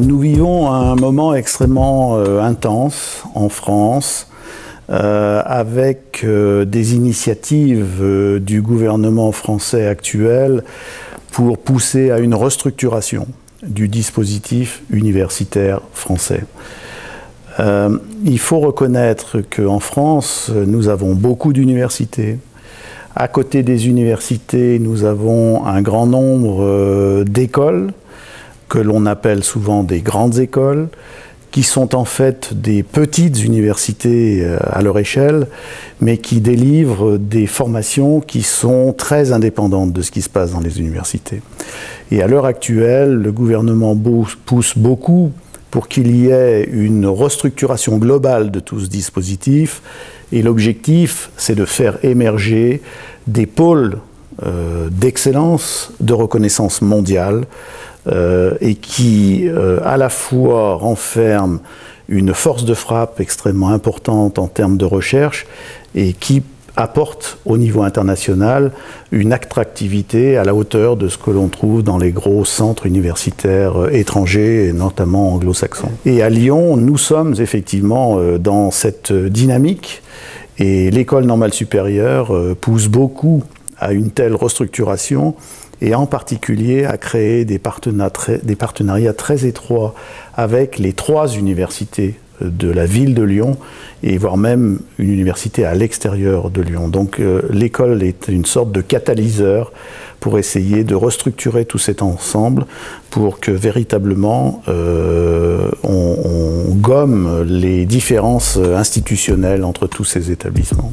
Nous vivons un moment extrêmement intense en France, avec des initiatives du gouvernement français actuel pour pousser à une restructuration du dispositif universitaire français. Il faut reconnaître qu'en France, nous avons beaucoup d'universités. À côté des universités, nous avons un grand nombre d'écoles, que l'on appelle souvent des grandes écoles, qui sont en fait des petites universités à leur échelle, mais qui délivrent des formations qui sont très indépendantes de ce qui se passe dans les universités. Et à l'heure actuelle, le gouvernement pousse beaucoup pour qu'il y ait une restructuration globale de tout ce dispositif. Et l'objectif, c'est de faire émerger des pôles d'excellence, de reconnaissance mondiale, et qui à la fois renferment une force de frappe extrêmement importante en termes de recherche et qui apporte au niveau international une attractivité à la hauteur de ce que l'on trouve dans les gros centres universitaires étrangers, et notamment anglo-saxons. Et à Lyon, nous sommes effectivement dans cette dynamique et l'École normale supérieure pousse beaucoup à une telle restructuration et en particulier à créer des partenariats très étroits avec les 3 universités de la ville de Lyon et voire même une université à l'extérieur de Lyon. Donc l'école est une sorte de catalyseur pour essayer de restructurer tout cet ensemble pour que véritablement on gomme les différences institutionnelles entre tous ces établissements.